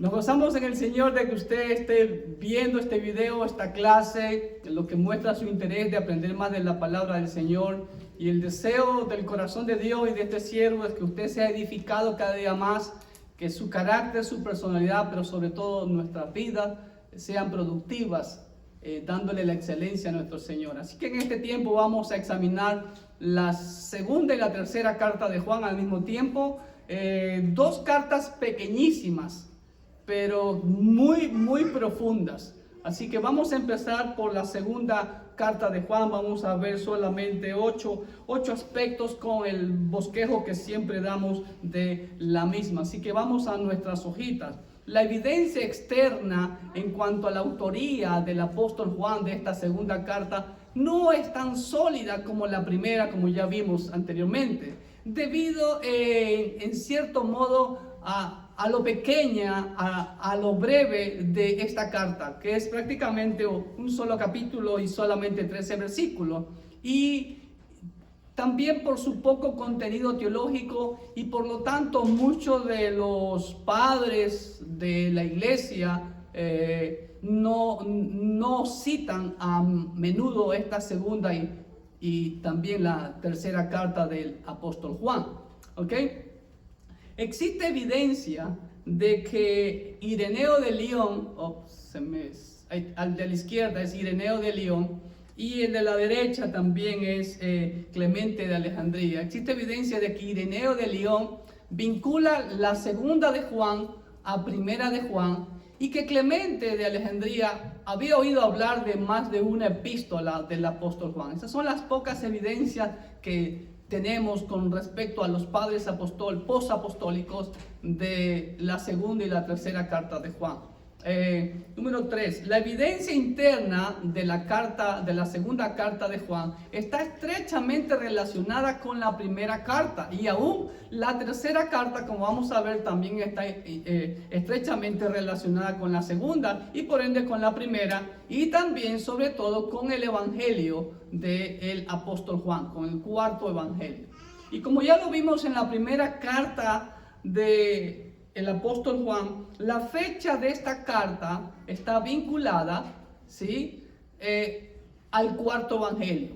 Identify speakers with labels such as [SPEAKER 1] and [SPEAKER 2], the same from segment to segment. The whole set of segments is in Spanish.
[SPEAKER 1] Nos gozamos en el Señor de que usted esté viendo este video, esta clase, lo que muestra su interés de aprender más de la palabra del Señor. Y el deseo del corazón de Dios y de este siervo es que usted sea edificado cada día más, que su carácter, su personalidad, pero sobre todo nuestras vidas sean productivas, dándole la excelencia a nuestro Señor. Así que en este tiempo vamos a examinar la segunda y la tercera carta de Juan al mismo tiempo. Dos cartas pequeñísimas, pero muy profundas. Así que vamos a empezar por la segunda carta de Juan. Vamos a ver solamente ocho aspectos con el bosquejo que siempre damos de la misma. Así que vamos a nuestras hojitas. La evidencia externa en cuanto a la autoría del apóstol Juan de esta segunda carta no es tan sólida como la primera, como ya vimos anteriormente, debido en cierto modo a lo pequeña, a lo breve de esta carta, que es prácticamente un solo capítulo y solamente 13 versículos, y también por su poco contenido teológico, y por lo tanto muchos de los padres de la iglesia no citan a menudo esta segunda y también la tercera carta del apóstol Juan. ¿Ok? Existe evidencia de que Ireneo de León, al de la izquierda es Ireneo de León, y el de la derecha también es Clemente de Alejandría. Existe evidencia de que Ireneo de León vincula la segunda de Juan a primera de Juan, y que Clemente de Alejandría había oído hablar de más de una epístola del apóstol Juan. Esas son las pocas evidencias que tenemos con respecto a los padres posapostólicos de la segunda y la tercera carta de Juan. Número 3. La evidencia interna de la segunda carta de Juan está estrechamente relacionada con la primera carta, y aún la tercera carta, como vamos a ver, también está estrechamente relacionada con la segunda y por ende con la primera, y también sobre todo con el evangelio del apóstol Juan, con el cuarto evangelio. Y como ya lo vimos en la primera carta de el apóstol Juan, la fecha de esta carta está vinculada, ¿sí?, al cuarto evangelio.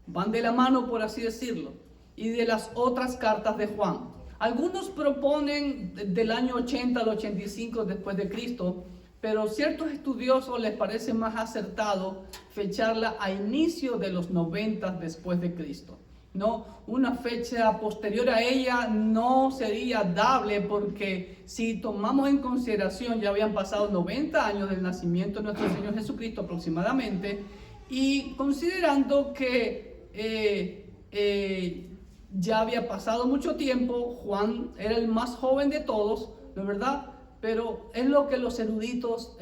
[SPEAKER 1] Van de la mano, por así decirlo, y de las otras cartas de Juan. Algunos proponen del año 80 al 85 después de Cristo, pero ciertos estudiosos les parece más acertado fecharla a inicio de los 90 después de Cristo. No, una fecha posterior a ella no sería dable, porque si tomamos en consideración, ya habían pasado 90 años del nacimiento de nuestro Señor Jesucristo aproximadamente, y considerando que ya había pasado mucho tiempo, Juan era el más joven de todos, ¿no es verdad? Pero es lo que los eruditos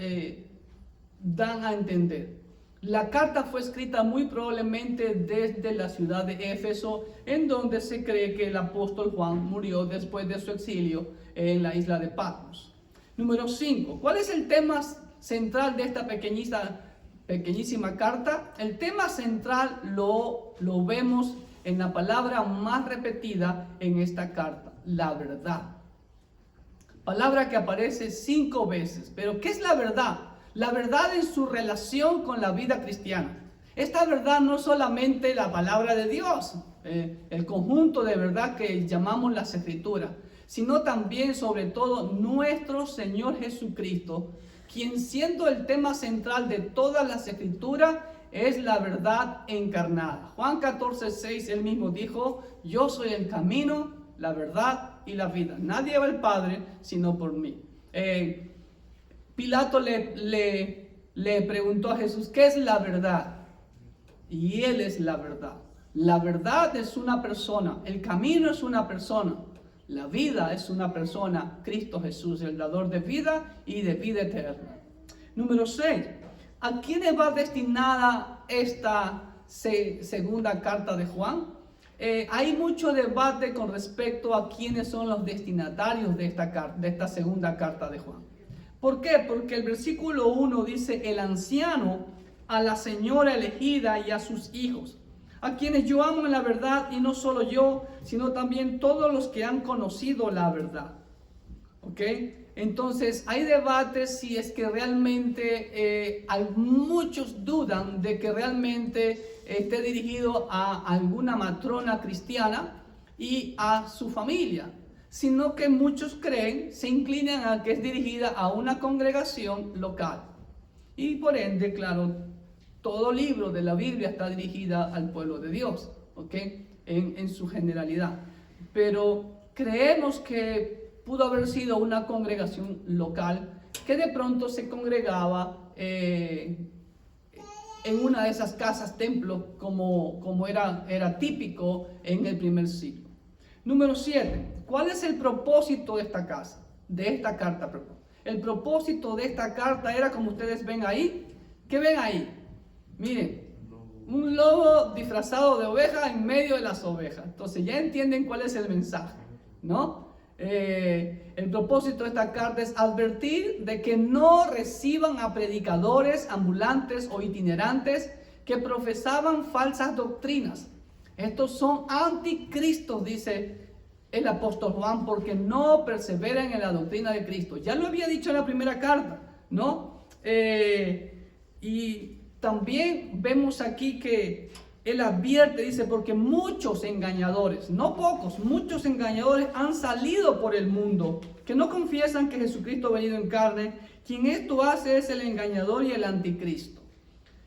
[SPEAKER 1] dan a entender. La carta fue escrita muy probablemente desde la ciudad de Éfeso, en donde se cree que el apóstol Juan murió después de su exilio en la isla de Patmos. Número 5. ¿Cuál es el tema central de esta pequeñísima carta? El tema central lo vemos en la palabra más repetida en esta carta: la verdad. Palabra que aparece 5 veces. Pero ¿qué es la verdad? La verdad en su relación con la vida cristiana. Esta verdad no es solamente la palabra de Dios, el conjunto de verdad que llamamos las Escrituras, sino también, sobre todo, nuestro Señor Jesucristo, quien, siendo el tema central de todas las Escrituras, es la verdad encarnada. Juan 14:6, él mismo dijo: yo soy el camino, la verdad y la vida. Nadie va al Padre sino por mí. Pilato le preguntó a Jesús: ¿qué es la verdad? Y Él es la verdad. La verdad es una persona, el camino es una persona, la vida es una persona, Cristo Jesús, el dador de vida y de vida eterna. Número 6. ¿A quiénes va destinada esta segunda carta de Juan? Hay mucho debate con respecto a quiénes son los destinatarios de esta segunda carta de Juan. ¿Por qué? Porque el versículo 1 dice: el anciano, a la señora elegida y a sus hijos, a quienes yo amo en la verdad, y no solo yo, sino también todos los que han conocido la verdad. ¿Ok? Entonces hay debates si es que realmente muchos dudan de que realmente esté dirigido a alguna matrona cristiana y a su familia, sino que muchos creen, se inclinan a que es dirigida a una congregación local. Y por ende, claro, todo libro de la Biblia está dirigida al pueblo de Dios, ¿ok? En su generalidad. Pero creemos que pudo haber sido una congregación local que de pronto se congregaba en una de esas casas templo como era típico en el primer siglo. Número 7. ¿Cuál es el propósito de esta casa? De esta carta, perdón. El propósito de esta carta era, como ustedes ven ahí. ¿Qué ven ahí? Miren, un lobo disfrazado de oveja en medio de las ovejas. Entonces ya entienden cuál es el mensaje, ¿no? El propósito de esta carta es advertir de que no reciban a predicadores ambulantes o itinerantes que profesaban falsas doctrinas. Estos son anticristos, dice el apóstol Juan, porque no perseveran en la doctrina de Cristo. Ya lo había dicho en la primera carta, ¿no? Y también vemos aquí que él advierte, dice, porque muchos engañadores, no pocos, muchos engañadores han salido por el mundo, que no confiesan que Jesucristo ha venido en carne. Quien esto hace es el engañador y el anticristo.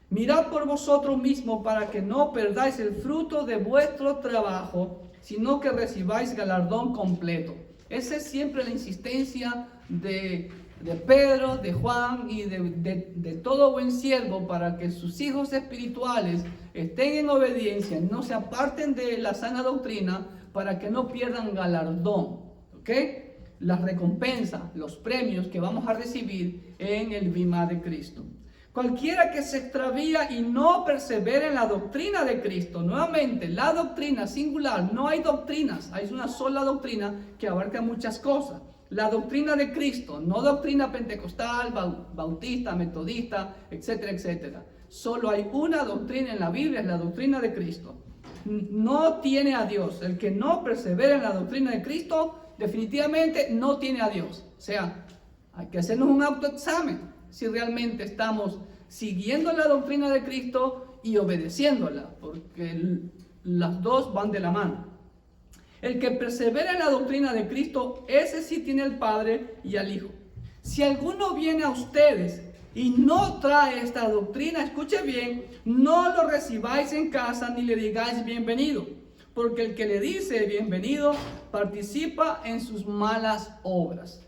[SPEAKER 1] Mirad por vosotros mismos para que no perdáis el fruto de vuestro trabajo, sino que recibáis galardón completo. Esa es siempre la insistencia de Pedro, de Juan y de todo buen siervo, para que sus hijos espirituales estén en obediencia, no se aparten de la sana doctrina, para que no pierdan galardón, ¿ok? Las recompensas, los premios que vamos a recibir en el bimá de Cristo. Cualquiera que se extravía y no persevera en la doctrina de Cristo, nuevamente, la doctrina singular, no hay doctrinas, hay una sola doctrina que abarca muchas cosas. La doctrina de Cristo, no doctrina pentecostal, bautista, metodista, etcétera, etcétera. Solo hay una doctrina en la Biblia, es la doctrina de Cristo. No tiene a Dios. El que no persevera en la doctrina de Cristo, definitivamente no tiene a Dios. O sea, hay que hacernos un autoexamen si realmente estamos siguiendo la doctrina de Cristo y obedeciéndola, porque las dos van de la mano. El que persevera en la doctrina de Cristo, ese sí tiene al Padre y al Hijo. Si alguno viene a ustedes y no trae esta doctrina, escuche bien, no lo recibáis en casa ni le digáis bienvenido, porque el que le dice bienvenido participa en sus malas obras.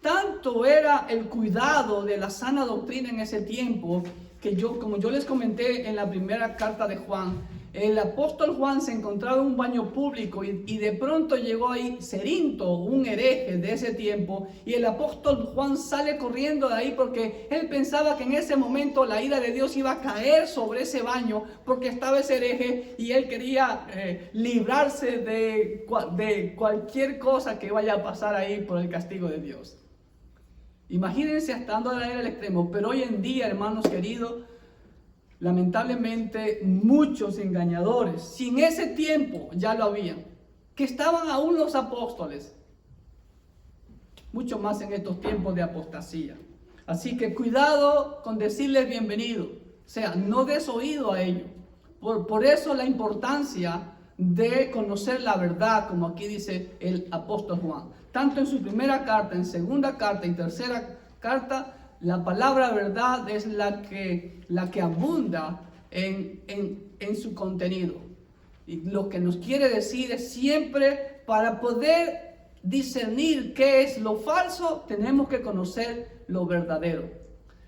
[SPEAKER 1] Tanto era el cuidado de la sana doctrina en ese tiempo, que como yo les comenté en la primera carta de Juan, el apóstol Juan se encontraba en un baño público y de pronto llegó ahí Cerinto, un hereje de ese tiempo, y el apóstol Juan sale corriendo de ahí porque él pensaba que en ese momento la ira de Dios iba a caer sobre ese baño porque estaba ese hereje y él quería librarse de cualquier cosa que vaya a pasar ahí por el castigo de Dios. Imagínense estando a al extremo, pero hoy en día, hermanos queridos, lamentablemente muchos engañadores, si en ese tiempo ya lo habían, que estaban aún los apóstoles, mucho más en estos tiempos de apostasía. Así que cuidado con decirles bienvenido, o sea, no des oído a ellos. Por eso la importancia de conocer la verdad, como aquí dice el apóstol Juan. Tanto en su primera carta, en segunda carta y tercera carta, la palabra verdad es la que abunda en su contenido. Y lo que nos quiere decir es siempre, para poder discernir qué es lo falso, tenemos que conocer lo verdadero.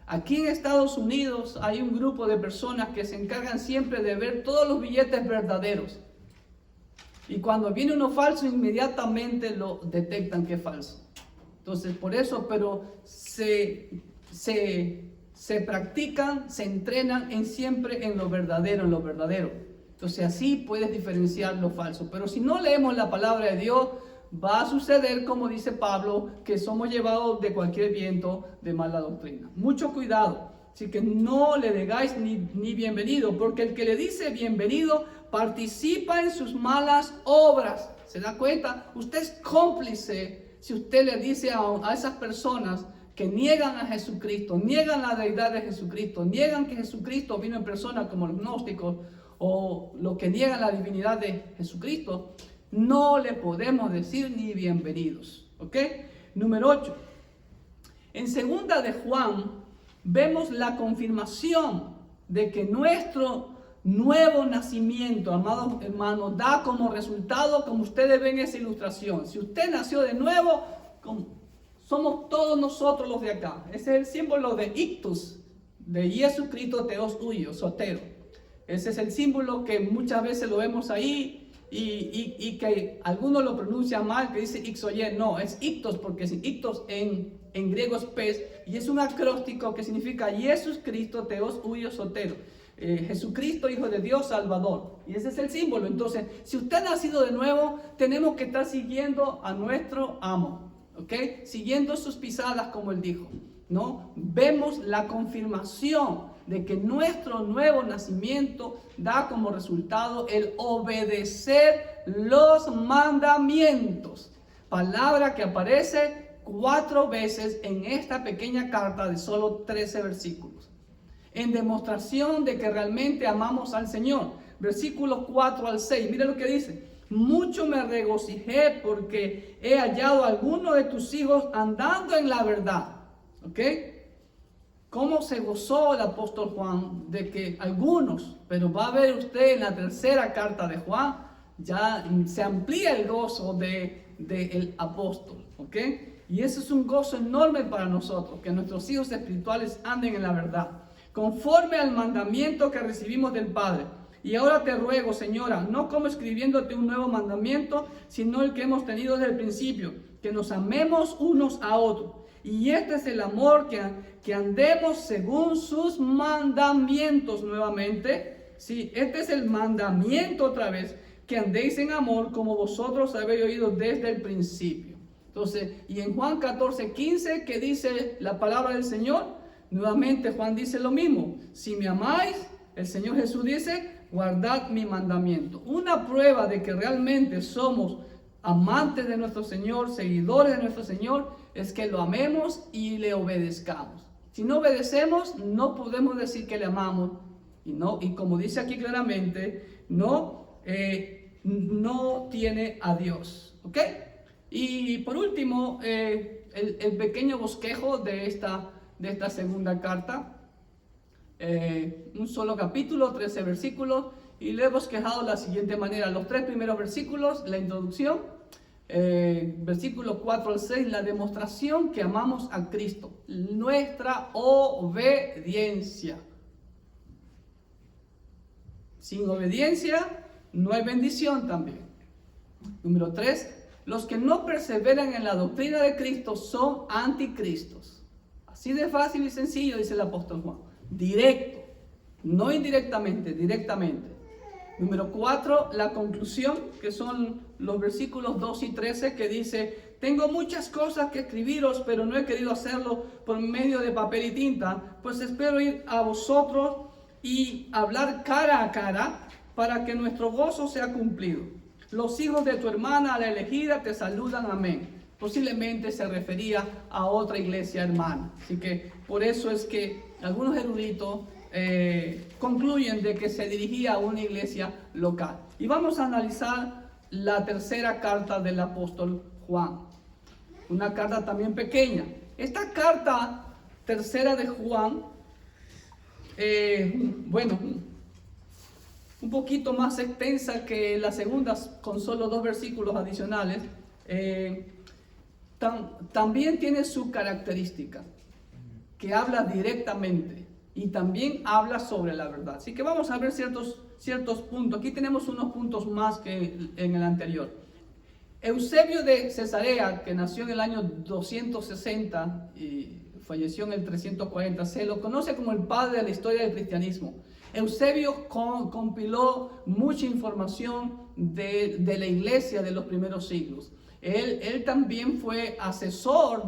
[SPEAKER 1] Aquí en Estados Unidos hay un grupo de personas que se encargan siempre de ver todos los billetes verdaderos. Y cuando viene uno falso, inmediatamente lo detectan que es falso. Entonces, por eso, pero se practican, se entrenan siempre en lo verdadero, Entonces, así puedes diferenciar lo falso. Pero si no leemos la palabra de Dios, va a suceder, como dice Pablo, que somos llevados de cualquier viento de mala doctrina. Mucho cuidado. Así que no le digáis ni bienvenido, porque el que le dice bienvenido participa en sus malas obras. ¿Se da cuenta? Usted es cómplice si usted le dice a esas personas que niegan a Jesucristo, niegan la deidad de Jesucristo, niegan que Jesucristo vino en persona como los gnósticos o los que niegan la divinidad de Jesucristo, no le podemos decir ni bienvenidos. ¿Ok? Número 8. En segunda de Juan vemos la confirmación de que nuestro nuevo nacimiento, amados hermanos, da como resultado, como ustedes ven esa ilustración. Si usted nació de nuevo, somos todos nosotros los de acá. Ese es el símbolo de ictus, de Jesucristo Theos huios, sotero. Ese es el símbolo que muchas veces lo vemos ahí y que algunos lo pronuncian mal, que dice ixoye. No, es ictos, porque es ictos en griego es pez, y es un acróstico que significa Jesucristo Theos huios, sotero. Jesucristo, Hijo de Dios, Salvador. Y ese es el símbolo. Entonces, si usted ha nacido de nuevo, tenemos que estar siguiendo a nuestro amo, ¿ok? Siguiendo sus pisadas, como él dijo, ¿no? Vemos la confirmación de que nuestro nuevo nacimiento da como resultado el obedecer los mandamientos. Palabra que aparece 4 veces en esta pequeña carta de solo 13 versículos. En demostración de que realmente amamos al Señor. Versículos 4 al 6. Mira lo que dice. Mucho me regocijé porque he hallado a alguno de tus hijos andando en la verdad. ¿Ok? ¿Cómo se gozó el apóstol Juan de que algunos, pero va a ver usted en la tercera carta de Juan, ya se amplía el gozo del apóstol. ¿Ok? Y eso es un gozo enorme para nosotros, que nuestros hijos espirituales anden en la verdad, conforme al mandamiento que recibimos del Padre. Y ahora te ruego, Señora, no como escribiéndote un nuevo mandamiento, sino el que hemos tenido desde el principio, que nos amemos unos a otros. Y este es el amor, que andemos según sus mandamientos nuevamente. Sí, este es el mandamiento otra vez, que andéis en amor como vosotros habéis oído desde el principio. Entonces, y en Juan 14:15, que dice la palabra del Señor, nuevamente Juan dice lo mismo. Si me amáis, el Señor Jesús dice, guardad mi mandamiento. Una prueba de que realmente somos amantes de nuestro Señor, seguidores de nuestro Señor, es que lo amemos y le obedezcamos. Si no obedecemos, no podemos decir que le amamos. Y como dice aquí claramente, no tiene a Dios. ¿Ok? Y por último, el pequeño bosquejo de esta segunda carta. Un solo capítulo, 13 versículos, y lo he bosquejado de la siguiente manera. Los 3 primeros versículos, la introducción, versículos 4 al 6, la demostración que amamos a Cristo, nuestra obediencia. Sin obediencia no hay bendición también. Número 3, los que no perseveran en la doctrina de Cristo son anticristos. Así de fácil y sencillo, dice el apóstol Juan. Directo, no indirectamente, directamente. Número 4, la conclusión, que son los versículos 2 y 13, que dice: tengo muchas cosas que escribiros, pero no he querido hacerlo por medio de papel y tinta, pues espero ir a vosotros y hablar cara a cara, para que nuestro gozo sea cumplido. Los hijos de tu hermana, la elegida, te saludan, amén. Posiblemente se refería a otra iglesia hermana. Así que por eso es que algunos eruditos concluyen de que se dirigía a una iglesia local. Y vamos a analizar la tercera carta del apóstol Juan. Una carta también pequeña. Esta carta tercera de Juan, un poquito más extensa que las segundas, con solo 2 versículos adicionales, también tiene su característica, que habla directamente y también habla sobre la verdad. Así que vamos a ver ciertos puntos. Aquí tenemos unos puntos más que en el anterior. Eusebio de Cesarea, que nació en el año 260 y falleció en el 340, se lo conoce como el padre de la historia del cristianismo. Eusebio compiló mucha información de la iglesia de los primeros siglos. Él también fue asesor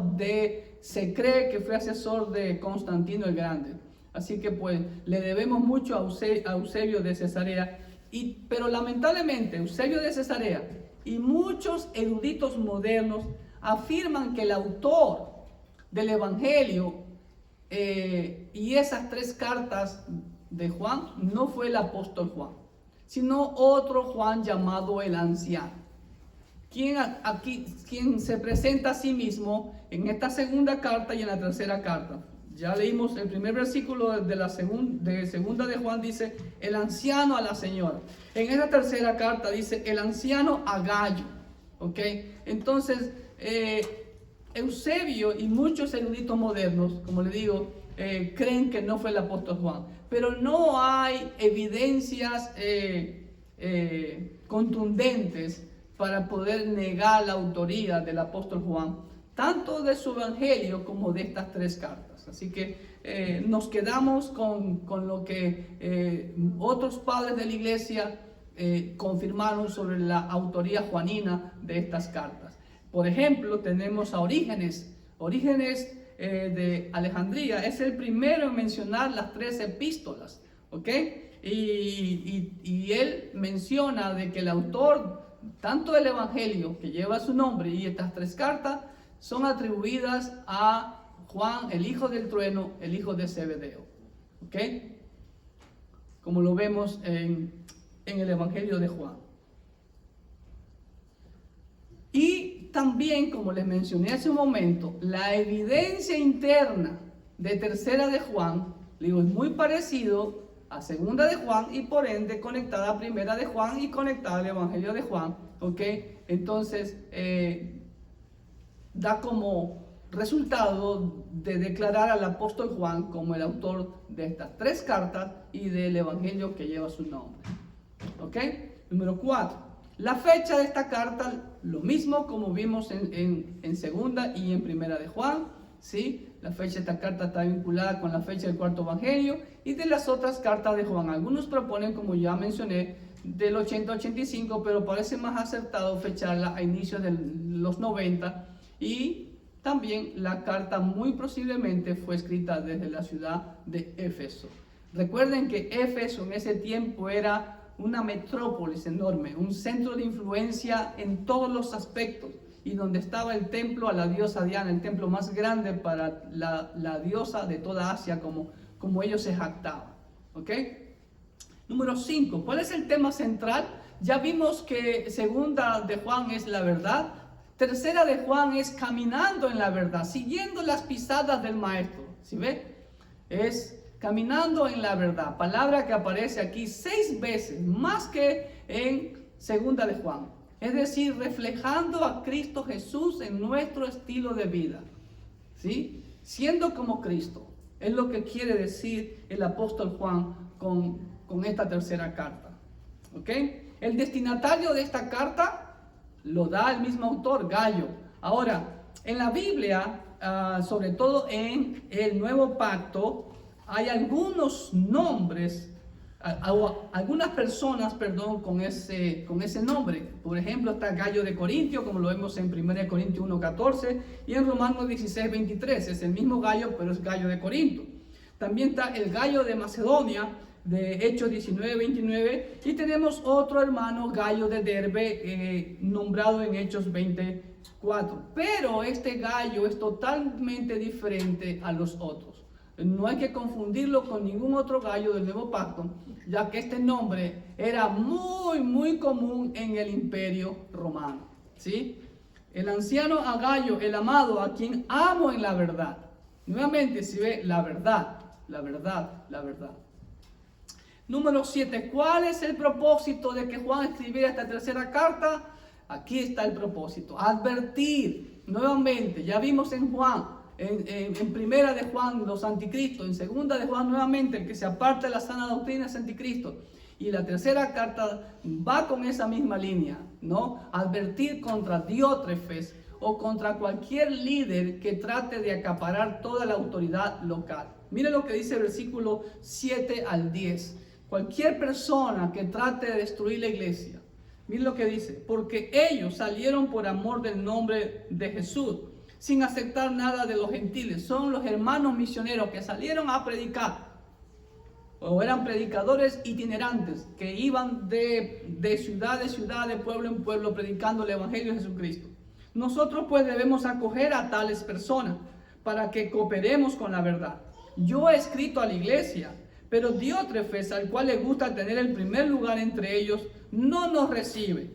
[SPEAKER 1] se cree que fue asesor de Constantino el Grande. Así que pues le debemos mucho a Eusebio de Cesarea. Pero lamentablemente Eusebio de Cesarea y muchos eruditos modernos afirman que el autor del Evangelio y esas 3 cartas de Juan no fue el apóstol Juan, sino otro Juan llamado el anciano, quien se presenta a sí mismo en esta segunda carta y en la tercera carta. Ya leímos el primer versículo de segunda de Juan, dice el anciano a la señora. En esta tercera carta dice el anciano a Gayo. ¿Ok? Entonces, Eusebio y muchos eruditos modernos, como le digo, creen que no fue el apóstol Juan. Pero no hay evidencias contundentes para poder negar la autoría del apóstol Juan, tanto de su evangelio como de estas 3 cartas. Así que nos quedamos con lo que otros padres de la iglesia confirmaron sobre la autoría juanina de estas cartas. Por ejemplo, tenemos a Orígenes. Orígenes de Alejandría es el primero en mencionar las 3 epístolas, ¿ok? Y él menciona de que el autor tanto del evangelio que lleva su nombre y estas 3 cartas son atribuidas a Juan, el hijo del trueno, el hijo de Zebedeo, ¿ok? Como lo vemos en el evangelio de Juan. Y también, como les mencioné hace un momento, la evidencia interna de tercera de Juan, digo, es muy parecido a segunda de Juan y por ende conectada a primera de Juan y conectada al evangelio de Juan, ¿ok? Entonces, da como resultado de declarar al apóstol Juan como el autor de estas 3 cartas y del evangelio que lleva su nombre, ¿ok? Número 4. La fecha de esta carta, lo mismo como vimos en segunda y en primera de Juan, ¿sí? La fecha de esta carta está vinculada con la fecha del 4.º evangelio y de las otras cartas de Juan. Algunos proponen, como ya mencioné, del 80-85, pero parece más acertado fecharla a inicios de los 90. Y también la carta muy posiblemente fue escrita desde la ciudad de Éfeso. Recuerden que Éfeso en ese tiempo era una metrópolis enorme, un centro de influencia en todos los aspectos, y donde estaba el templo a la diosa Diana, el templo más grande para la diosa de toda Asia, como ellos se jactaban. ¿Ok? Número 5. ¿Cuál es el tema central? Ya vimos que segunda de Juan es la verdad. Tercera de Juan es caminando en la verdad, siguiendo las pisadas del maestro. ¿Sí ve? Es caminando en la verdad. Palabra que aparece aquí 6 veces, más que en segunda de Juan. Es decir, reflejando a Cristo Jesús en nuestro estilo de vida. ¿Sí? Siendo como Cristo. Es lo que quiere decir el apóstol Juan con esta tercera carta. ¿Ok? El destinatario de esta carta lo da el mismo autor, Gayo. Ahora, en la Biblia, sobre todo en el Nuevo Pacto, hay algunos nombres, algunas personas, con ese nombre. Por ejemplo, está Gayo de Corintio, como lo vemos en 1 Corintios 1:14 y en Romanos 16:23. Es el mismo Gayo, pero es Gayo de Corinto. También está el Gayo de Macedonia, de Hechos 19:29, y tenemos otro hermano, Gayo de Derbe, nombrado en Hechos 24. Pero este Gayo es totalmente diferente a los otros. No hay que confundirlo con ningún otro Gayo del Nuevo Pacto, ya que este nombre era muy común en el Imperio Romano. ¿Sí? El anciano a Gayo, el amado, a quien amo en la verdad. Nuevamente, si ve, la verdad. Número 7. ¿Cuál es el propósito de que Juan escribiera esta tercera carta? Aquí está el propósito. Advertir. Nuevamente, ya vimos en Juan, en primera de Juan, los anticristos. En segunda de Juan, nuevamente, el que se aparte de la sana doctrina es anticristo. Y la tercera carta va con esa misma línea, ¿no? Advertir contra diótrefes o contra cualquier líder que trate de acaparar toda la autoridad local. Mire lo que dice el versículo 7 al 10. Cualquier persona que trate de destruir la iglesia, mire lo que dice, porque ellos salieron por amor del nombre de Jesús, sin aceptar nada de los gentiles. Son los hermanos misioneros que salieron a predicar, o eran predicadores itinerantes, que iban de ciudad en ciudad, de pueblo en pueblo, predicando el evangelio de Jesucristo. Nosotros pues debemos acoger a tales personas para que cooperemos con la verdad. Yo he escrito a la iglesia, pero Diótrefes, al cual le gusta tener el primer lugar entre ellos, no nos recibe.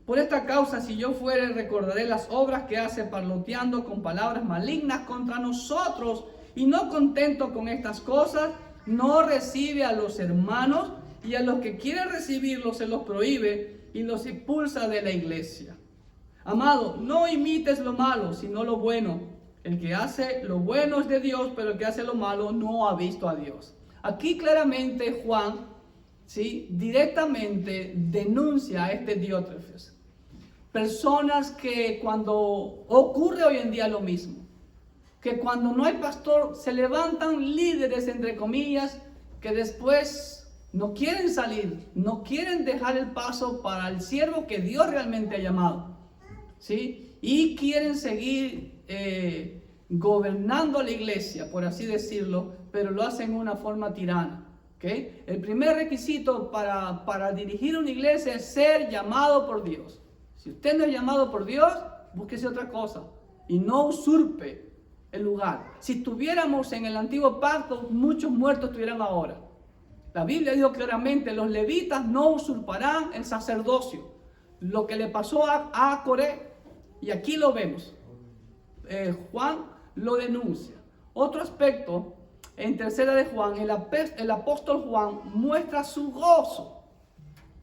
[SPEAKER 1] Por esta causa, si yo fuere, recordaré las obras que hace parloteando con palabras malignas contra nosotros, y no contento con estas cosas, no recibe a los hermanos, y a los que quieren recibirlos se los prohíbe y los expulsa de la iglesia. Amado, no imites lo malo, sino lo bueno. El que hace lo bueno es de Dios, pero el que hace lo malo no ha visto a Dios. Aquí claramente Juan, ¿sí?, directamente denuncia a este Diótrefes. Personas que cuando ocurre hoy en día lo mismo, que cuando no hay pastor se levantan líderes, entre comillas, que después no quieren salir, no quieren dejar el paso para el siervo que Dios realmente ha llamado, ¿sí? Y quieren seguir gobernando la iglesia, por así decirlo, pero lo hacen de una forma tirana, ¿okay? El primer requisito para dirigir una iglesia es ser llamado por Dios. Si usted no es llamado por Dios, búsquese otra cosa y no usurpe el lugar. Si estuviéramos en el antiguo pacto, muchos muertos estuvieran ahora. La Biblia dijo claramente, los levitas no usurparán el sacerdocio. Lo que le pasó a Coré, y aquí lo vemos. Juan lo denuncia. Otro aspecto, en tercera de Juan, el apóstol Juan muestra su gozo.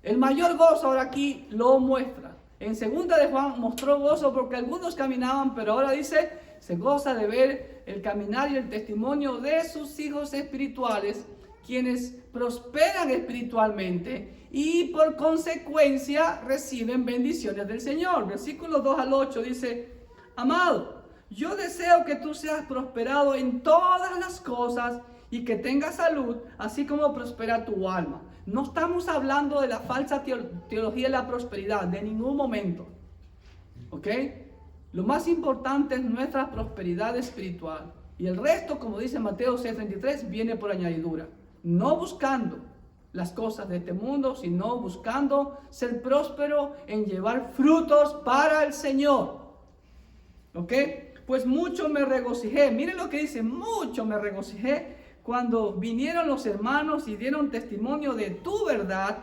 [SPEAKER 1] El mayor gozo ahora aquí lo muestra. En segunda de Juan mostró gozo porque algunos caminaban, pero ahora dice, se goza de ver el caminar y el testimonio de sus hijos espirituales, quienes prosperan espiritualmente y por consecuencia reciben bendiciones del Señor. Versículos 2 al 8 dice, amado, yo deseo que tú seas prosperado en todas las cosas y que tengas salud, así como prospera tu alma. No estamos hablando de la falsa teología de la prosperidad, de ningún momento. ¿Ok? Lo más importante es nuestra prosperidad espiritual. Y el resto, como dice Mateo 6:33, viene por añadidura. No buscando las cosas de este mundo, sino buscando ser próspero en llevar frutos para el Señor. ¿Ok? Pues mucho me regocijé. Miren lo que dice, mucho me regocijé cuando vinieron los hermanos y dieron testimonio de tu verdad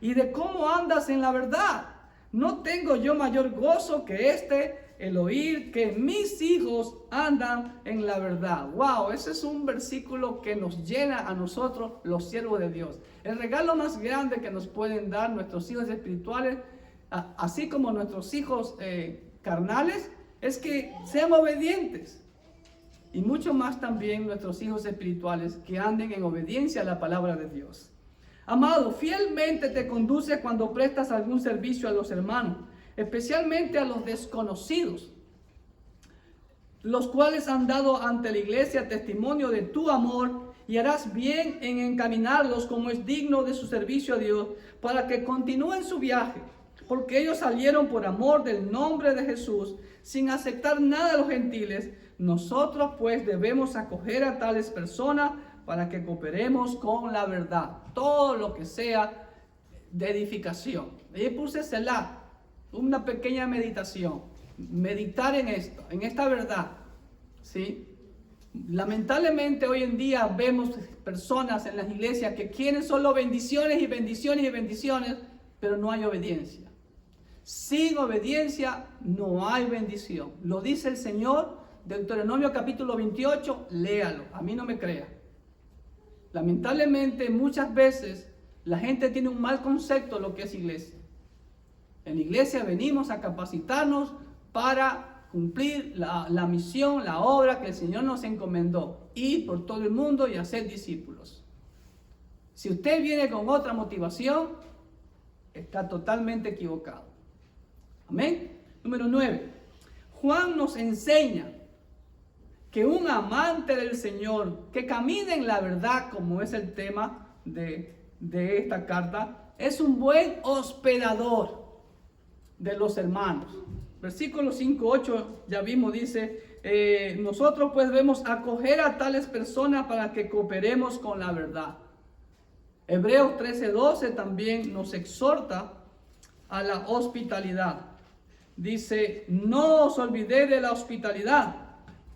[SPEAKER 1] y de cómo andas en la verdad. No tengo yo mayor gozo que el oír que mis hijos andan en la verdad. Wow, ese es un versículo que nos llena a nosotros, los siervos de Dios. El regalo más grande que nos pueden dar nuestros hijos espirituales, así como nuestros hijos carnales, es que sean obedientes. Y mucho más también nuestros hijos espirituales que anden en obediencia a la palabra de Dios. Amado, fielmente te conduce cuando prestas algún servicio a los hermanos, especialmente a los desconocidos, los cuales han dado ante la iglesia testimonio de tu amor, y harás bien en encaminarlos como es digno de su servicio a Dios, para que continúen su viaje, porque ellos salieron por amor del nombre de Jesús, sin aceptar nada de los gentiles. Nosotros pues debemos acoger a tales personas para que cooperemos con la verdad, todo lo que sea de edificación. Ahí puse Selah, una pequeña meditación, meditar en esto, en esta verdad, ¿sí? Lamentablemente hoy en día vemos personas en las iglesias que quieren solo bendiciones y bendiciones y bendiciones, pero no hay obediencia. Sin obediencia no hay bendición. Lo dice el Señor, Deuteronomio capítulo 28, léalo, a mí no me crea. Lamentablemente muchas veces la gente tiene un mal concepto de lo que es iglesia. En la iglesia venimos a capacitarnos para cumplir la misión, la obra que el Señor nos encomendó, ir por todo el mundo y hacer discípulos. Si usted viene con otra motivación, está totalmente equivocado. Amén. Número 9. Juan nos enseña que un amante del Señor, que camina en la verdad, como es el tema de esta carta, es un buen hospedador de los hermanos. Versículo 5-8, ya vimos, dice, nosotros pues debemos acoger a tales personas para que cooperemos con la verdad. Hebreos 13:12 también nos exhorta a la hospitalidad. dice, no os olvidéis de la hospitalidad,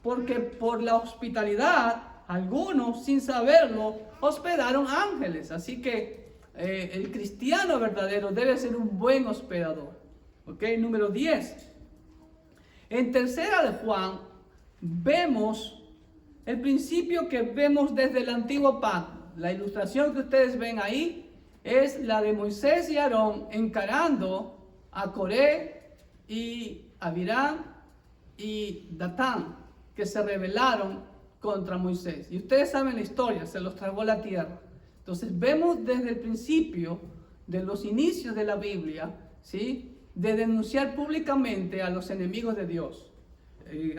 [SPEAKER 1] porque por la hospitalidad algunos, sin saberlo, hospedaron ángeles. Así que el cristiano verdadero debe ser un buen hospedador. ¿Ok? Número 10. En tercera de Juan vemos el principio que vemos desde el antiguo pacto. La ilustración que ustedes ven ahí es la de Moisés y Aarón encarando a Coré y Abirán y Datán, que se rebelaron contra Moisés. Y ustedes saben la historia, se los tragó la tierra. Entonces vemos desde el principio, de los inicios de la Biblia, ¿sí?, de denunciar públicamente a los enemigos de Dios.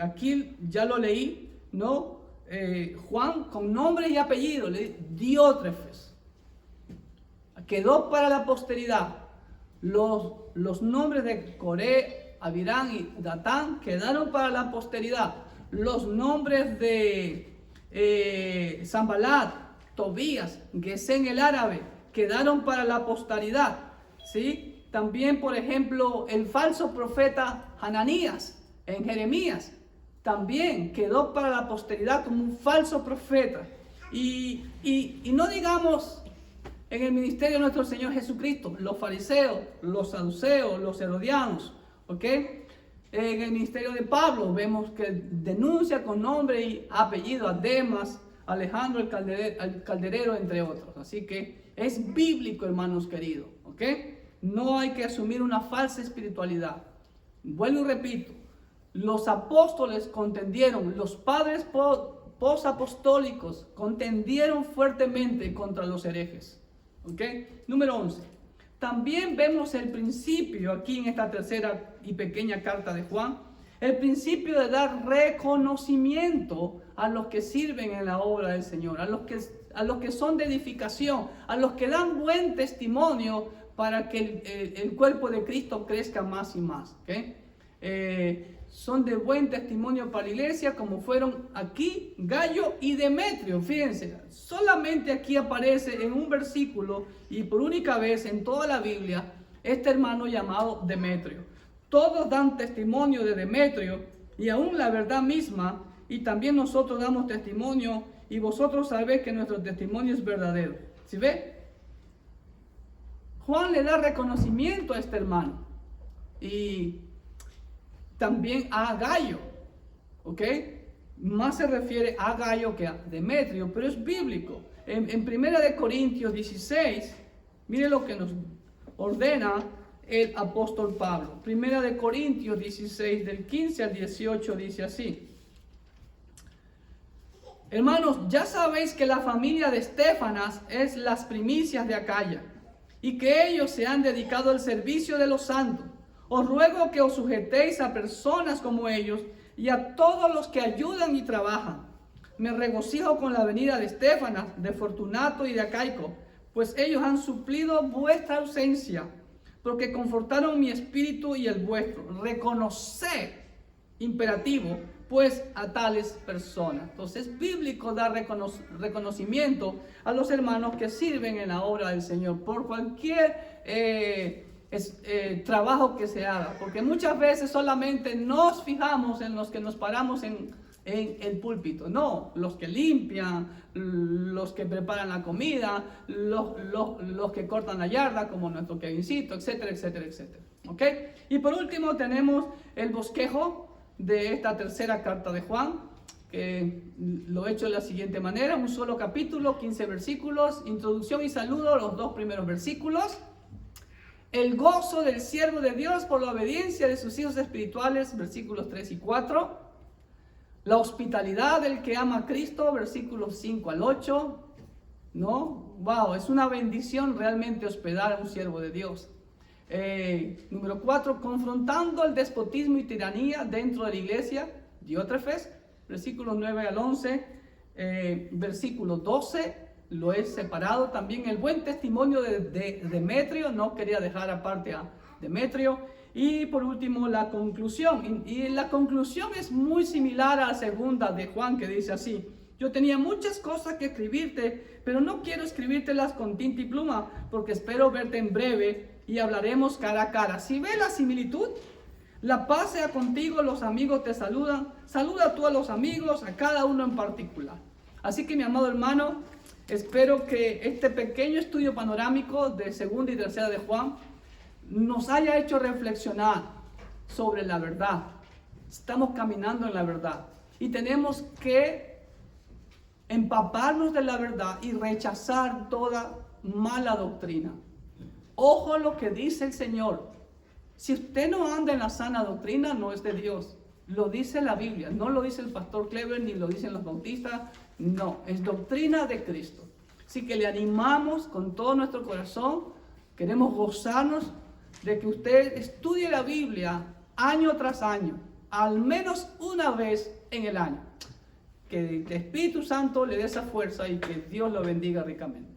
[SPEAKER 1] Aquí ya lo leí, ¿no? Juan con nombre y apellido, Diótrefes. Quedó para la posteridad. Los nombres de Coré, Abirán y Datán quedaron para la posteridad. Los nombres de Sanbalat, Tobías, Gesén el árabe, quedaron para la posteridad, ¿sí? También, por ejemplo, el falso profeta Hananías en Jeremías también quedó para la posteridad como un falso profeta. Y no digamos en el ministerio de nuestro Señor Jesucristo, los fariseos, los saduceos, los herodianos, ¿ok? En el ministerio de Pablo vemos que denuncia con nombre y apellido a Demas, Alejandro el calderero, entre otros. Así que es bíblico, hermanos queridos, ¿ok? No hay que asumir una falsa espiritualidad. Vuelvo y repito, los apóstoles contendieron, los padres posapostólicos contendieron fuertemente contra los herejes. ¿Ok? Número 11. También vemos el principio aquí en esta tercera y pequeña carta de Juan, el principio de dar reconocimiento a los que sirven en la obra del Señor, a los que son de edificación, a los que dan buen testimonio para que el cuerpo de Cristo crezca más y más. ¿Okay? Son de buen testimonio para la iglesia, como fueron aquí Gayo y Demetrio. Fíjense, solamente aquí aparece en un versículo y por única vez en toda la Biblia este hermano llamado Demetrio. Todos dan testimonio de Demetrio y aún la verdad misma, y también nosotros damos testimonio y vosotros sabéis que nuestro testimonio es verdadero. ¿Sí ve? Juan le da reconocimiento a este hermano y también a Gayo, ¿ok? Más se refiere a Gayo que a Demetrio, pero es bíblico. En 1 Corintios 16, mire lo que nos ordena el apóstol Pablo. 1 Corintios 16, del 15 al 18, dice así: hermanos, ya sabéis que la familia de Estéfanas es las primicias de Acaya, y que ellos se han dedicado al servicio de los santos. Os ruego que os sujetéis a personas como ellos y a todos los que ayudan y trabajan. Me regocijo con la venida de Estéfanas, de Fortunato y de Acaico, pues ellos han suplido vuestra ausencia, porque confortaron mi espíritu y el vuestro. Reconoced, imperativo, pues a tales personas. Entonces es bíblico dar reconocimiento a los hermanos que sirven en la obra del Señor por cualquier trabajo que se haga, porque muchas veces solamente nos fijamos en los que nos paramos en el púlpito. No, los que limpian, los que preparan la comida, los que cortan la yarda, como nuestro Kevincito, etcétera, etcétera, etcétera. ¿Ok? Y por último tenemos el bosquejo de esta tercera carta de Juan, que lo he hecho de la siguiente manera: un solo capítulo, 15 versículos, introducción y saludo, los dos primeros versículos. El gozo del siervo de Dios por la obediencia de sus hijos espirituales, versículos 3 y 4. La hospitalidad del que ama a Cristo, versículos 5 al 8. ¿No? Wow, es una bendición realmente hospedar a un siervo de Dios. Número 4, confrontando el despotismo y tiranía dentro de la iglesia, Diótrefes, versículos 9 al 11. Versículo 12. Lo he separado también, el buen testimonio de Demetrio, no quería dejar aparte a Demetrio. Y por último la conclusión, y la conclusión es muy similar a la segunda de Juan, que dice así: yo tenía muchas cosas que escribirte, pero no quiero escribírtelas con tinta y pluma, porque espero verte en breve y hablaremos cara a cara. ¿Sí ve la similitud? La paz sea contigo, los amigos te saludan. Saluda tú a los amigos, a cada uno en particular. Así que mi amado hermano, espero que este pequeño estudio panorámico de 2 y 3 de Juan nos haya hecho reflexionar sobre la verdad. Estamos caminando en la verdad y tenemos que empaparnos de la verdad y rechazar toda mala doctrina. Ojo a lo que dice el Señor. Si usted no anda en la sana doctrina, no es de Dios. Lo dice la Biblia, no lo dice el pastor Clever ni lo dicen los bautistas. No, es doctrina de Cristo. Así que le animamos con todo nuestro corazón. Queremos gozarnos de que usted estudie la Biblia año tras año, al menos una vez en el año. Que el Espíritu Santo le dé esa fuerza y que Dios lo bendiga ricamente.